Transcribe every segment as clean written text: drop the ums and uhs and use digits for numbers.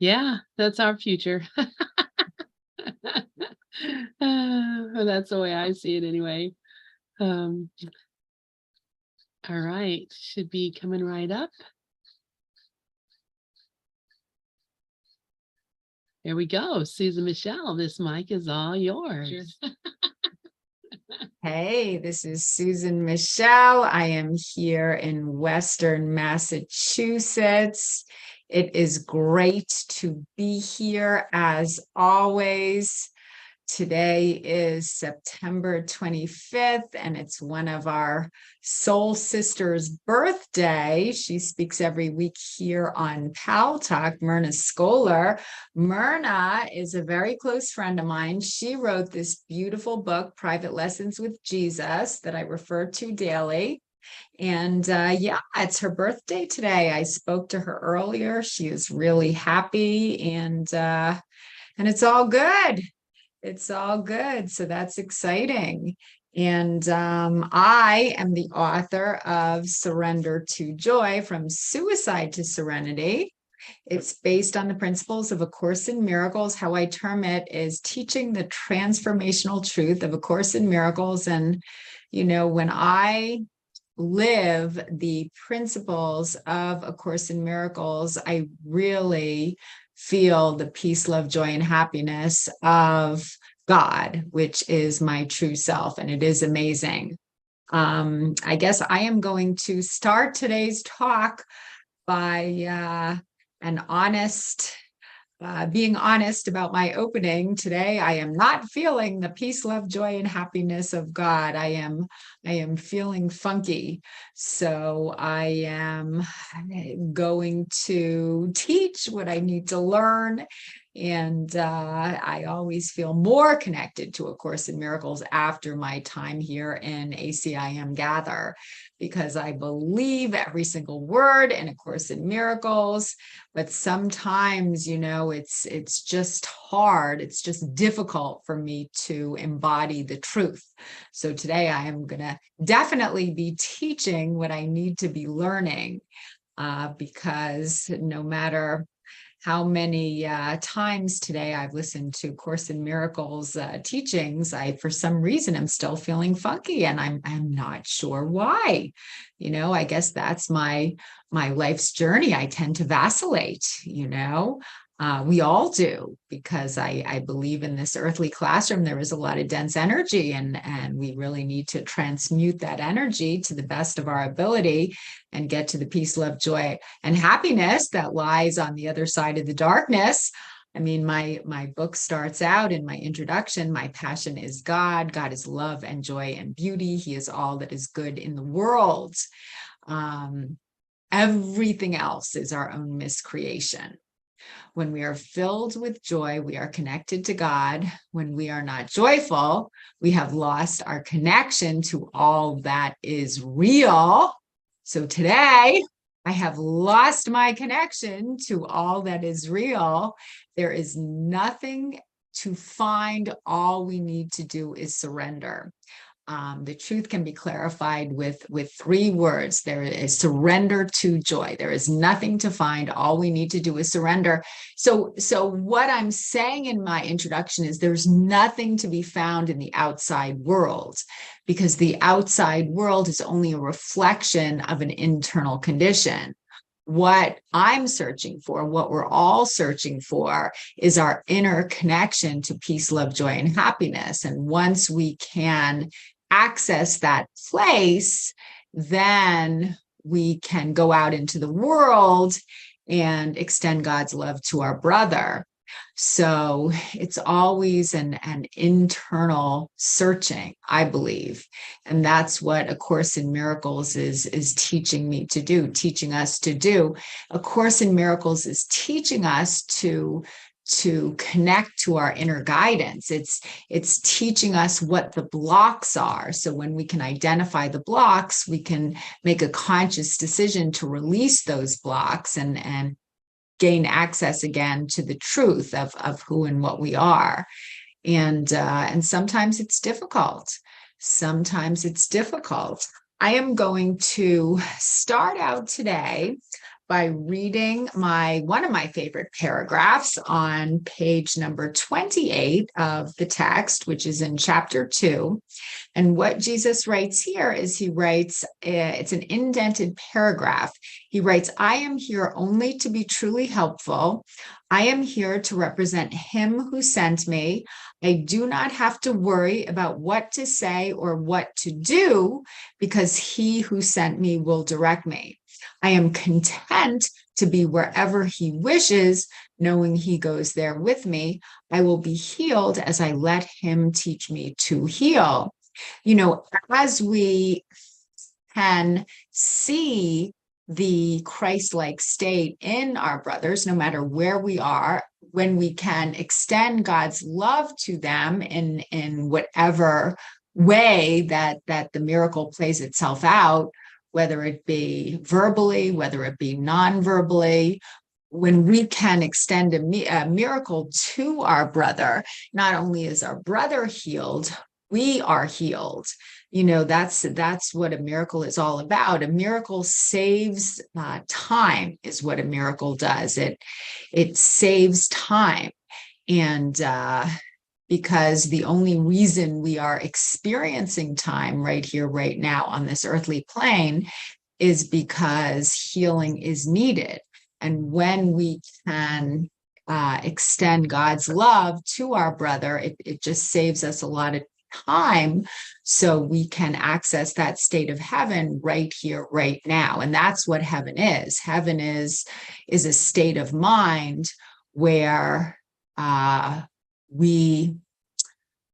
Yeah, that's our future. That's the way I see it anyway. Um, all right, should be coming right up. Here we go. Susan Michelle, this mic is all yours. Hey, this is Susan Michel. I am here in Western Massachusetts. It is great to be here as always. Today is September 25th, and it's one of our soul sisters' birthday. She speaks every week here on Pal Talk, Myrna Scholar. Myrna is a very close friend of mine. She wrote this beautiful book, Private Lessons with Jesus, that I refer to daily. And yeah, it's her birthday today. I spoke to her earlier. She is really happy, and it's all good. It's all good. So that's exciting. And I am the author of Surrender to Joy, From Suicide to Serenity. It's based on the principles of A Course in Miracles. How I term it is teaching the transformational truth of A Course in Miracles. And, when I live the principles of A Course in Miracles, I really feel the peace, love, joy, and happiness of God, which is my true self. And it is amazing. I guess I am going to start today's talk by being honest about my opening today. I am not feeling the peace, love, joy, and happiness of God. I am feeling funky. So I am going to teach what I need to learn. And I always feel more connected to A Course in Miracles after my time here in ACIM Gather, because I believe every single word in A Course in Miracles. But sometimes, it's just hard. It's just difficult for me to embody the truth. So today I am going to definitely be teaching what I need to be learning, because no matter how many times today I've listened to Course in Miracles teachings, for some reason, I'm still feeling funky, and I'm not sure why. I guess that's my life's journey. I tend to vacillate. We all do, because I believe in this earthly classroom, there is a lot of dense energy, and we really need to transmute that energy to the best of our ability and get to the peace, love, joy, and happiness that lies on the other side of the darkness. I mean, my book starts out in my introduction. My passion is God. God is love and joy and beauty. He is all that is good in the world. Everything else is our own miscreation. When we are filled with joy, we are connected to God. When we are not joyful, we have lost our connection to all that is real. So today, I have lost my connection to all that is real. There is nothing to find. All we need to do is surrender. The truth can be clarified with 3 words. There is surrender to joy. There is nothing to find. All we need to do is surrender. So what I'm saying in my introduction is there's nothing to be found in the outside world, because the outside world is only a reflection of an internal condition. What I'm searching for, what we're all searching for, is our inner connection to peace, love, joy, and happiness. And once we can access that place, then we can go out into the world and extend God's love to our brother. So it's always an internal searching, I believe. And that's what A Course in Miracles is teaching me to do, teaching us to do. A Course in Miracles is teaching us to connect to our inner guidance. It's teaching us what the blocks are. So when we can identify the blocks, we can make a conscious decision to release those blocks and gain access again to the truth of who and what we are. And sometimes it's difficult. Sometimes it's difficult. I am going to start out today by reading one of my favorite paragraphs on page number 28 of the text, which is in chapter 2. And what Jesus writes here is he writes, it's an indented paragraph. He writes, I am here only to be truly helpful. I am here to represent him who sent me. I do not have to worry about what to say or what to do because he who sent me will direct me. I am content to be wherever he wishes, knowing he goes there with me. I will be healed as I let him teach me to heal. You know, as we can see the Christ-like state in our brothers, no matter where we are, when we can extend God's love to them in whatever way that the miracle plays itself out, whether it be verbally, whether it be non-verbally, when we can extend a miracle to our brother, not only is our brother healed, we are healed. You know, that's what a miracle is all about. A miracle saves time, is what a miracle does. It saves time. And because the only reason we are experiencing time right here, right now on this earthly plane is because healing is needed. And when we can extend God's love to our brother, it just saves us a lot of time so we can access that state of heaven right here, right now. And that's what heaven is. Heaven is a state of mind where we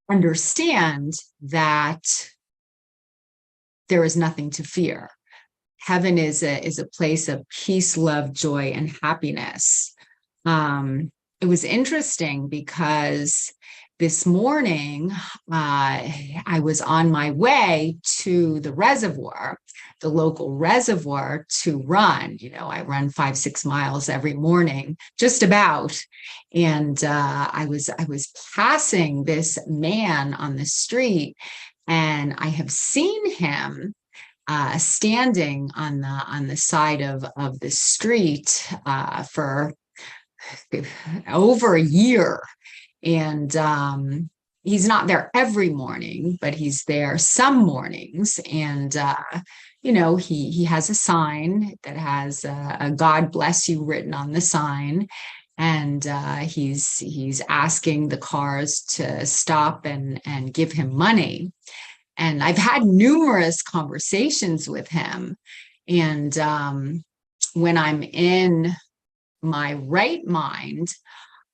understand that there is nothing to fear. Heaven is a place of peace, love, joy, and happiness. It was interesting because this morning I was on my way to the reservoir, the local reservoir, to run. You know, I run 5-6 miles every morning, just about. And I was passing this man on the street, and I have seen him standing on the side of the street for over a year. And he's not there every morning, but he's there some mornings. And you know, he has a sign that has a God bless you written on the sign. And he's asking the cars to stop and give him money. And I've had numerous conversations with him. And when I'm in my right mind,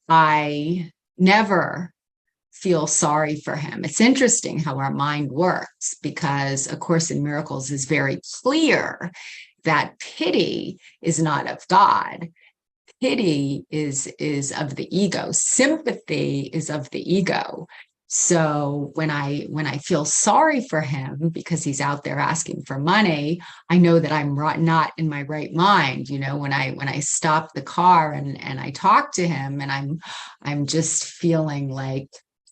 I never feel sorry for him. It's interesting how our mind works, because A Course in Miracles is very clear that pity is not of God. Pity is of the ego. Sympathy is of the ego. So when I feel sorry for him because he's out there asking for money, I know that I'm not in my right mind. You know, when I stop the car and I talk to him, and I'm just feeling like,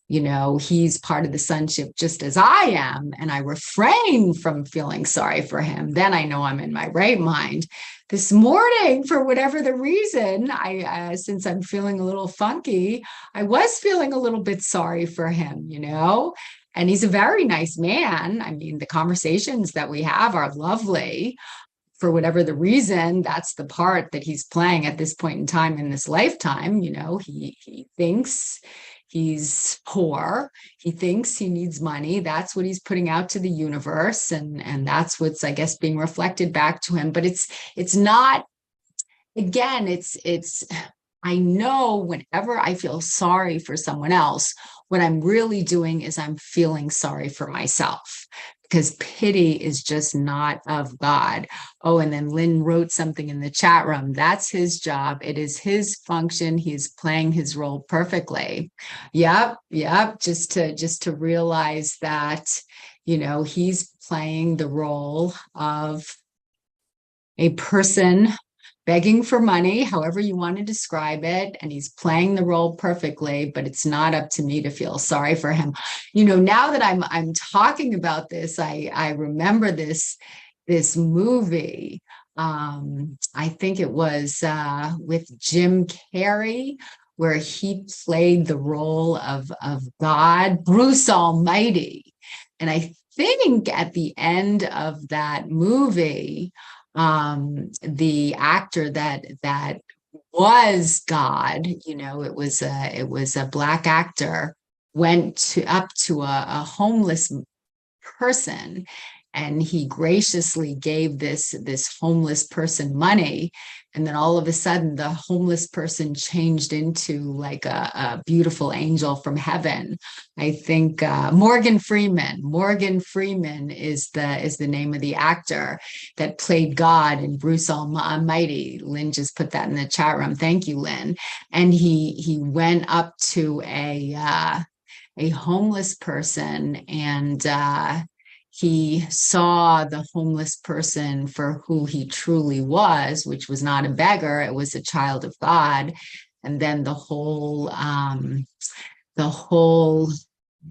you know, he's part of the sonship just as I am, and I refrain from feeling sorry for him, then I know I'm in my right mind. This morning, for whatever the reason, since I'm feeling a little funky, I was feeling a little bit sorry for him, you know, and he's a very nice man. I mean, the conversations that we have are lovely. For whatever the reason, that's the part that he's playing at this point in time in this lifetime. You know, he thinks he's poor. He thinks he needs money. That's what he's putting out to the universe. And that's what's, I guess, being reflected back to him. But it's not, again, it's, I know whenever I feel sorry for someone else, what I'm really doing is I'm feeling sorry for myself, because pity is just not of God. Oh, and then Lynn wrote something in the chat room. That's his job. It is his function. He's playing his role perfectly. Yep. Just to realize that, you know, he's playing the role of a person begging for money, however you want to describe it, and he's playing the role perfectly, but it's not up to me to feel sorry for him. You know, now that I'm talking about this, I remember this movie I think it was with Jim Carrey, where he played the role of God, Bruce Almighty. And I think at the end of that movie, the actor that was God, it was a black actor, went up to a homeless person, and he graciously gave this homeless person money, and then all of a sudden the homeless person changed into like a beautiful angel from heaven. I think Morgan Freeman is the name of the actor that played God in Bruce Almighty. Lynn just put that in the chat room. Thank you, Lynn. And he went up to a homeless person, and he saw the homeless person for who he truly was, which was not a beggar, it was a child of God. And then the whole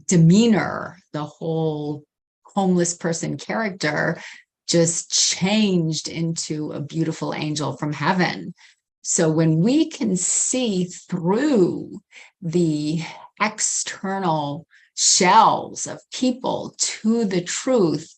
demeanor, the whole homeless person character just changed into a beautiful angel from heaven. So when we can see through the external shells of people to the truth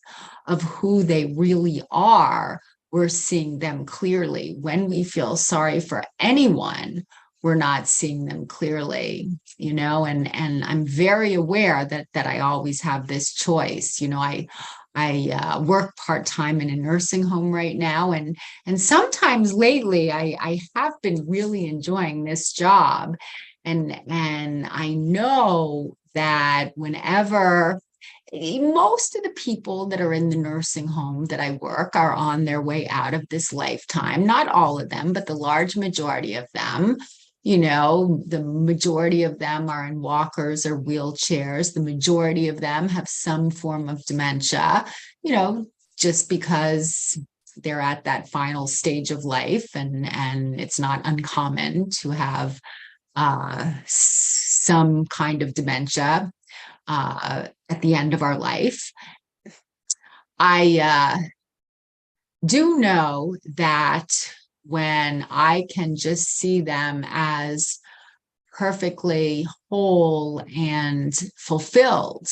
of who they really are, we're seeing them clearly. When we feel sorry for anyone, we're not seeing them clearly, and I'm very aware that I always have this choice. I work part-time in a nursing home right now, and sometimes lately I have been really enjoying this job, and I know that whenever most of the people that are in the nursing home that I work are on their way out of this lifetime, not all of them, but the large majority of them. The majority of them are in walkers or wheelchairs. The majority of them have some form of dementia, just because they're at that final stage of life, and it's not uncommon to have some kind of dementia at the end of our life. I do know that when I can just see them as perfectly whole and fulfilled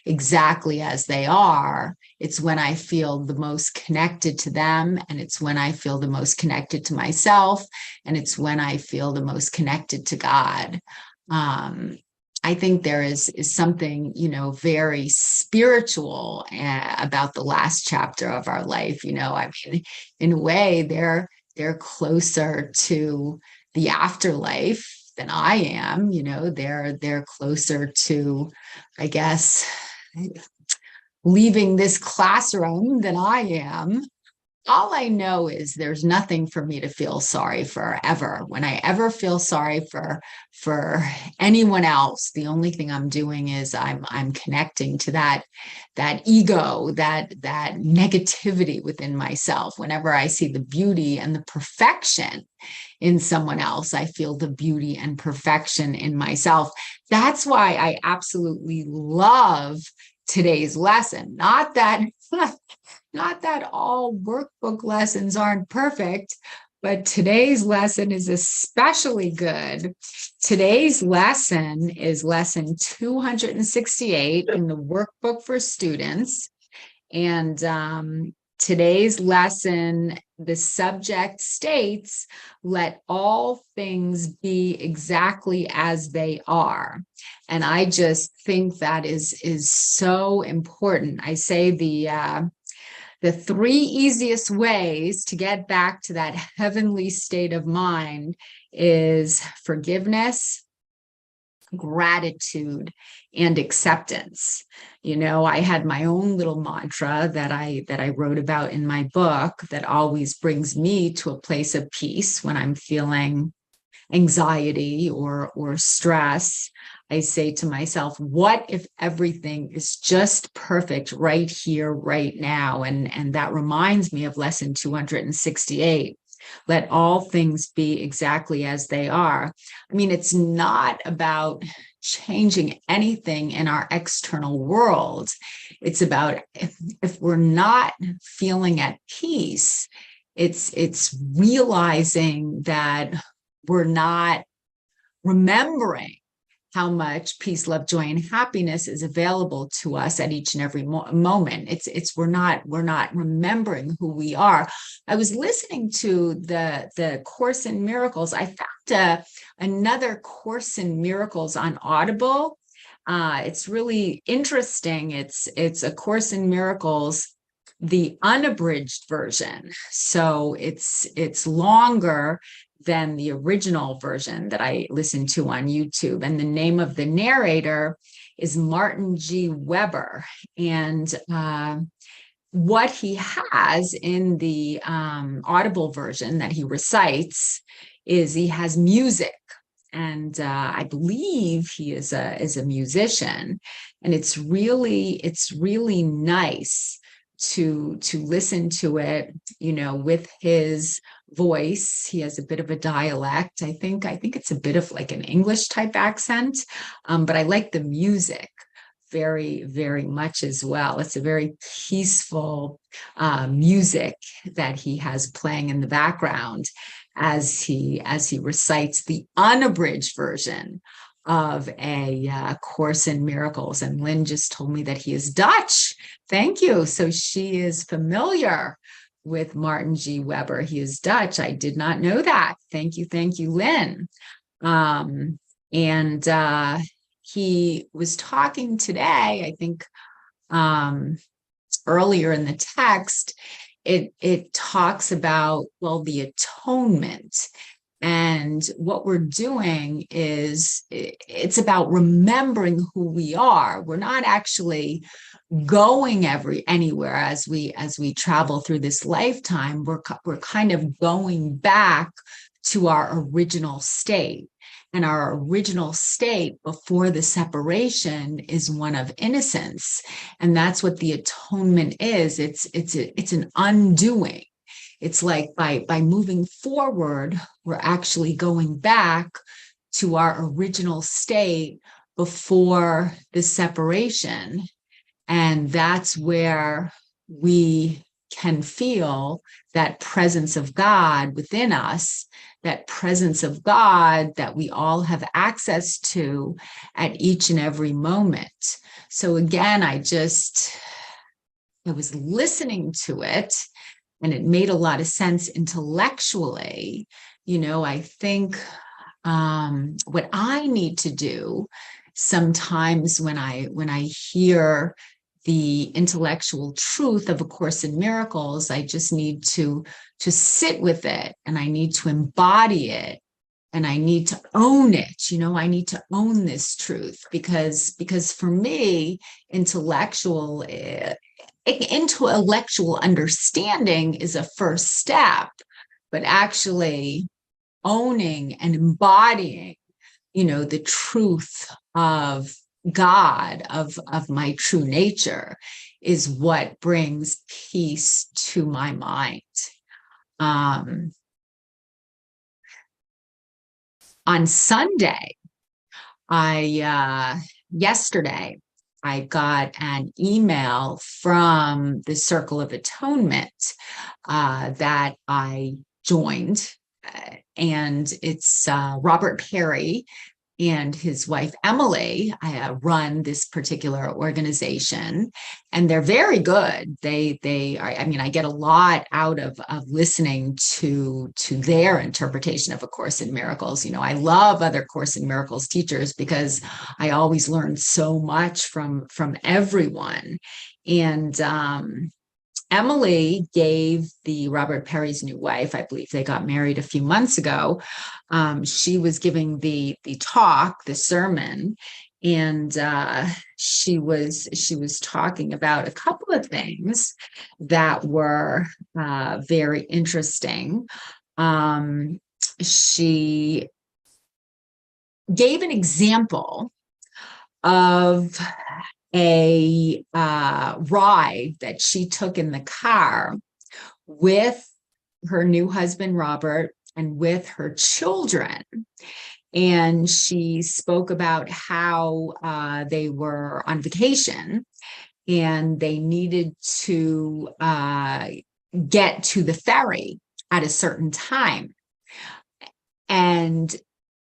exactly as they are, it's when I feel the most connected to them, and it's when I feel the most connected to myself, and it's when I feel the most connected to God. I think there is something, very spiritual about the last chapter of our life. I mean, in a way, they're closer to the afterlife than I am. They're closer to, I guess, leaving this classroom than I am. All I know is there's nothing for me to feel sorry for ever. When I ever feel sorry for anyone else, the only thing I'm doing is I'm connecting to that ego, that negativity within myself. Whenever I see the beauty and the perfection in someone else, I feel the beauty and perfection in myself. That's why I absolutely love today's lesson. Not that all workbook lessons aren't perfect, but today's lesson is especially good. Today's lesson is lesson 268 in the workbook for students. And today's lesson, the subject states, let all things be exactly as they are. And I just think that is so important. I say the 3 easiest ways to get back to that heavenly state of mind is forgiveness, gratitude, and acceptance. I had my own little mantra that I wrote about in my book that always brings me to a place of peace when I'm feeling anxiety or stress. I say to myself, what if everything is just perfect right here, right now? And that reminds me of lesson 268. Let all things be exactly as they are. I mean, it's not about changing anything in our external world. It's about if we're not feeling at peace, it's realizing that we're not remembering how much peace, love, joy, and happiness is available to us at each and every moment. We're not remembering who we are. I was listening to the Course in Miracles. I found another Course in Miracles on Audible. It's really interesting. It's a Course in Miracles, the unabridged version. So it's longer than the original version that I listened to on YouTube. And the name of the narrator is Martin G. Weber. And what he has in the Audible version that he recites is he has music. And I believe he is a musician. And it's really nice to listen to it, with his voice. He has a bit of a dialect. I think it's a bit of like an English type accent, but I like the music very, very much as well. It's a very peaceful music that he has playing in the background as he recites the unabridged version of a Course in Miracles. And Lynn just told me that he is Dutch. Thank you. So she is familiar with Martin G. Weber. He is Dutch. I did not know that. Thank you, Lynn. And he was talking today, I think, earlier in the text. It talks about, well, the atonement. And what we're doing is it's about remembering who we are. We're not actually going anywhere as we travel through this lifetime. We're kind of going back to our original state. And our original state before the separation is one of innocence. And that's what the atonement is. It's an undoing. It's like by moving forward, we're actually going back to our original state before the separation. And that's where we can feel that presence of God within us, that presence of God that we all have access to at each and every moment. So again, I was listening to it, and it made a lot of sense intellectually. I think what I need to do sometimes when I hear the intellectual truth of A Course in Miracles, I just need to sit with it, and I need to embody it, and I need to own it. I need to own this truth because for me, intellectual understanding is a first step, but actually owning and embodying, the truth of God, of my true nature, is what brings peace to my mind. On Sunday, yesterday, I got an email from the Circle of Atonement that I joined, and it's Robert Perry and his wife, Emily, run this particular organization, and they're very good. They are, I get a lot out of listening to their interpretation of A Course in Miracles. I love other Course in Miracles teachers because I always learn so much from everyone. And Emily gave the Robert Perry's new wife, I believe they got married a few months ago. She was giving the talk, the sermon, and she was talking about a couple of things that were very interesting. She gave an example of a ride that she took in the car with her new husband, Robert, and with her children. And she spoke about how they were on vacation and they needed to get to the ferry. at a certain time. And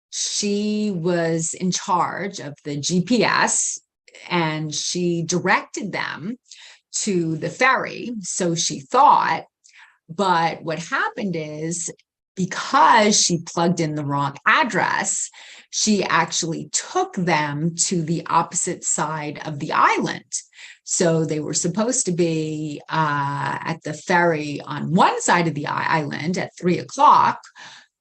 she was in charge of the GPS, and she directed them to the ferry, so she thought. But what happened is, because she plugged in the wrong address, she actually took them to the opposite side of the island. So they were supposed to be at the ferry on one side of the island at 3 o'clock,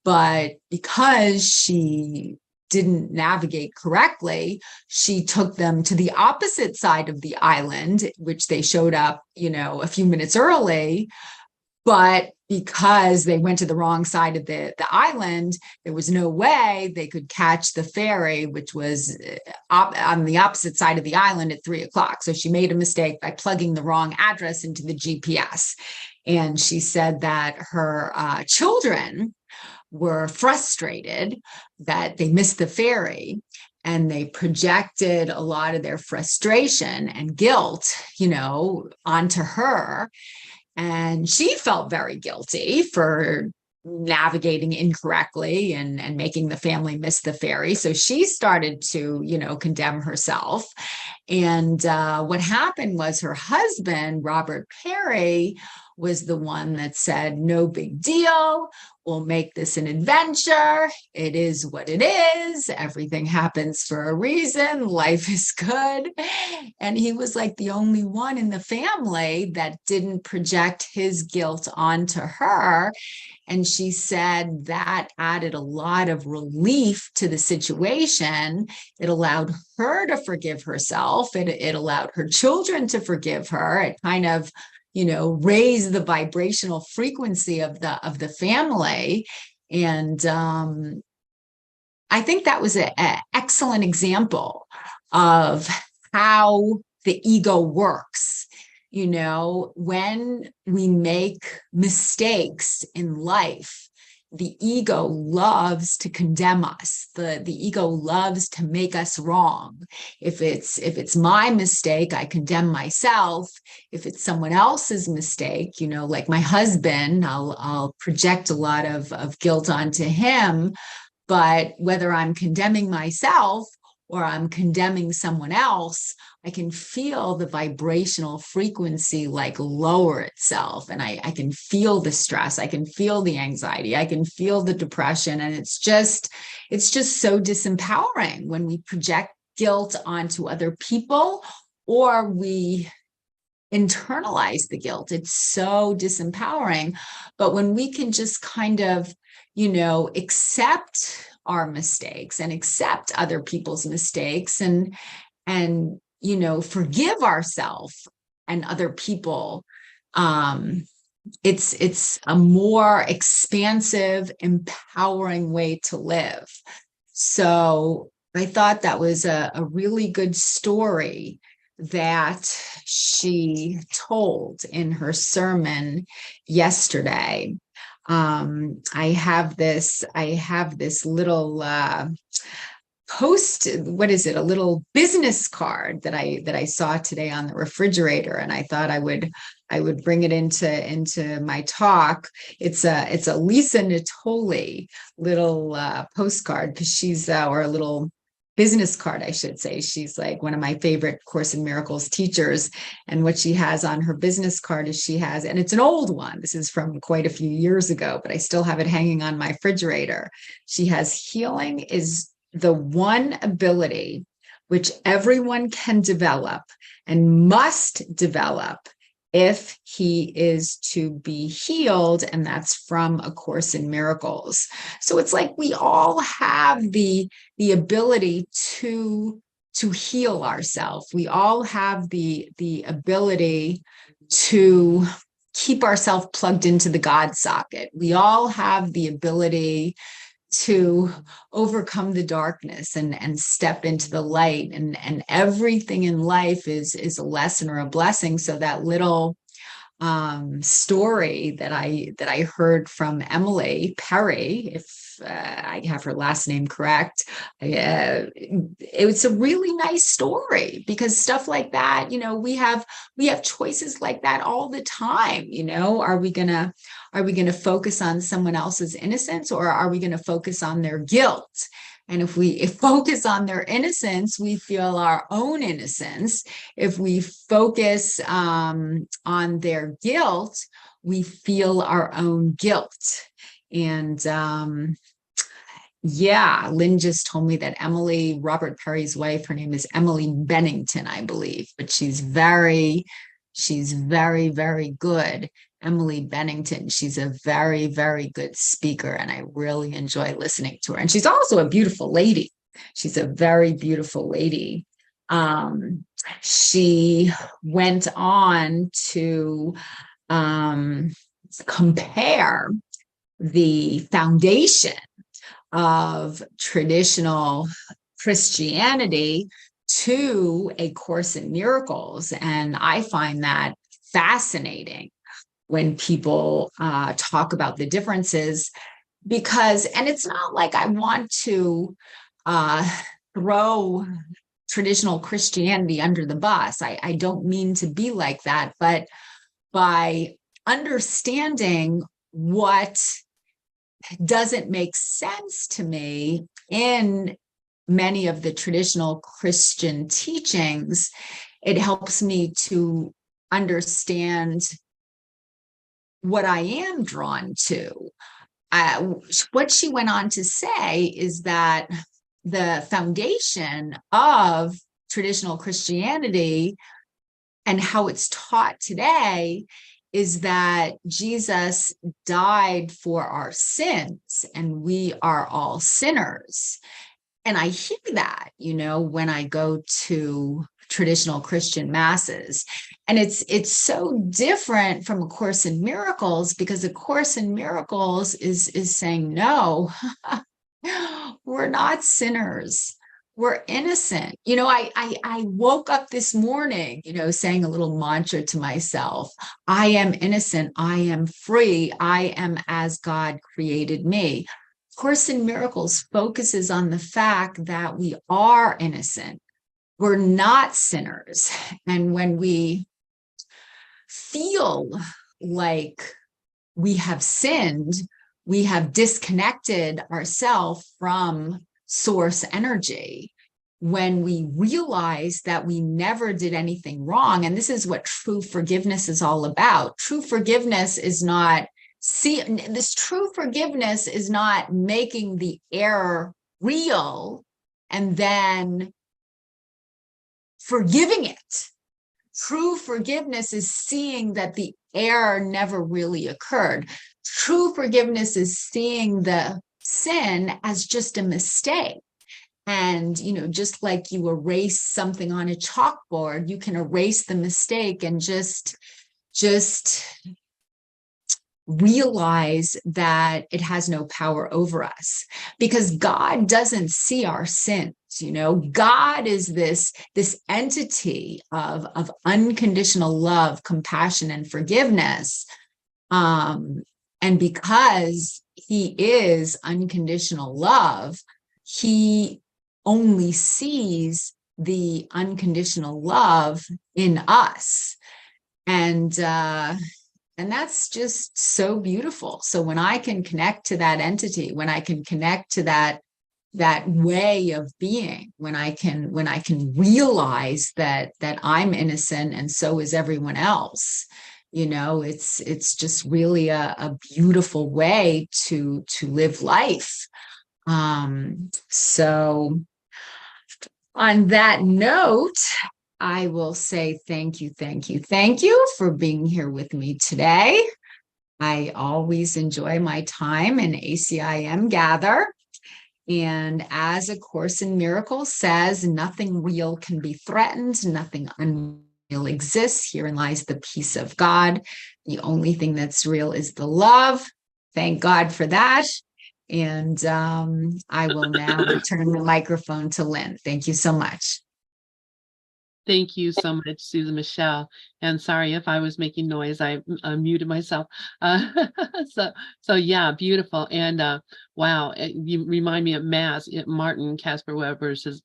but because she didn't navigate correctly, she took them to the opposite side of the island, which they showed up, a few minutes early. But because they went to the wrong side of the island, there was no way they could catch the ferry, which was on the opposite side of the island at 3 o'clock. So she made a mistake by plugging the wrong address into the GPS. And she said that her children were frustrated that they missed the ferry, and they projected a lot of their frustration and guilt, onto her. And she felt very guilty for navigating incorrectly and making the family miss the ferry. So she started to, condemn herself. And what happened was her husband, Robert Perry, was the one that said, no big deal. We'll make this an adventure. It is what it is. Everything happens for a reason. Life is good. And he was like the only one in the family that didn't project his guilt onto her. And she said that added a lot of relief to the situation. It allowed her to forgive herself. It allowed her children to forgive her. It kind of, raised the vibrational frequency of the family. And I think that was an excellent example of how the ego works. When we make mistakes in life, the ego loves to condemn us. The ego loves to make us wrong. If it's my mistake, I condemn myself. If it's someone else's mistake, like my husband, I'll project a lot of guilt onto him. But whether I'm condemning myself or I'm condemning someone else, I can feel the vibrational frequency like lower itself. And I can feel the stress. I can feel the anxiety. I can feel the depression. And it's just so disempowering when we project guilt onto other people, or we internalize the guilt. It's so disempowering. But when we can just kind of, accept our mistakes and accept other people's mistakes and forgive ourselves and other people, it's a more expansive, empowering way to live. So I thought that was a really good story that she told in her sermon yesterday. I have this little a little business card that I saw today on the refrigerator, and I thought I would bring it into my talk. It's a Lisa Natoli little postcard, because she's or a little business card, I should say. She's like one of my favorite Course in Miracles teachers. And what she has on her business card is and it's an old one. This is from quite a few years ago, but I still have it hanging on my refrigerator. She has, healing is the one ability which everyone can develop and must develop if he is to be healed. And that's from A Course in Miracles. So it's like we all have the ability to heal ourselves. We all have the ability to keep ourselves plugged into the God socket. We all have the ability to overcome the darkness and step into the light, and everything in life is a lesson or a blessing. So that little story that I heard from Emily Perry, if I have her last name correct, it was a really nice story, because stuff like that, we have choices like that all the time. Are we gonna Are we going to focus on someone else's innocence, or are we going to focus on their guilt? And if we focus on their innocence, we feel our own innocence. If we focus on their guilt, we feel our own guilt. And yeah, Lynn just told me that Emily, Robert Perry's wife, her name is Emily Bennington, I believe, but she's very, very good. Emily Bennington. She's a very, very good speaker, and I really enjoy listening to her. And she's also a beautiful lady. She's a very beautiful lady. She went on to compare the foundation of traditional Christianity to A Course in Miracles. And I find that fascinating when people talk about the differences, because, and it's not like I want to throw traditional Christianity under the bus. I don't mean to be like that, but by understanding what doesn't make sense to me in many of the traditional Christian teachings, it helps me to understand what I am drawn to. What she went on to say is that the foundation of traditional Christianity and how it's taught today is that Jesus died for our sins and we are all sinners. And I hear that, when I go to traditional Christian masses. And it's so different from A Course in Miracles, because A Course in Miracles is saying, no, we're not sinners. We're innocent. I woke up this morning, saying a little mantra to myself. I am innocent. I am free. I am as God created me. Course in Miracles focuses on the fact that we are innocent. We're not sinners. And when we feel like we have sinned, we have disconnected ourselves from source energy. When we realize that we never did anything wrong, and this is what true forgiveness is all about. True forgiveness is not true forgiveness is not making the error real and then forgiving it. True forgiveness is seeing that the error never really occurred. True forgiveness is seeing the sin as just a mistake. And, just like you erase something on a chalkboard, you can erase the mistake and just realize that it has no power over us, because God doesn't see our sins. God is this entity of unconditional love, compassion, and forgiveness. And because he is unconditional love, he only sees the unconditional love in us. And that's just so beautiful. So when I can connect to that entity, when I can connect to that way of being, when I can realize that I'm innocent and so is everyone else, it's just really a beautiful way to live life. So on that note, I will say thank you for being here with me today. I always enjoy my time in ACIM Gather. And as A Course in Miracles says, nothing real can be threatened, nothing unreal exists. Herein lies the peace of God. The only thing that's real is the love. Thank God for that. And I will now return the microphone to Lynn. Thank you so much. Thank you so much, Susan Michel. And sorry if I was making noise, I muted myself. So yeah, beautiful. And wow, you remind me of Maz. Martin Casper Weber says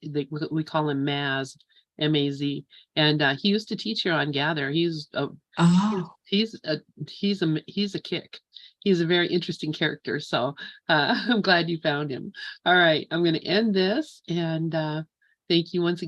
we call him Maz, M-A-Z. And he used to teach here on Gather. He's a kick. he's a very interesting character. So I'm glad you found him. All right, I'm going to end this and thank you once again.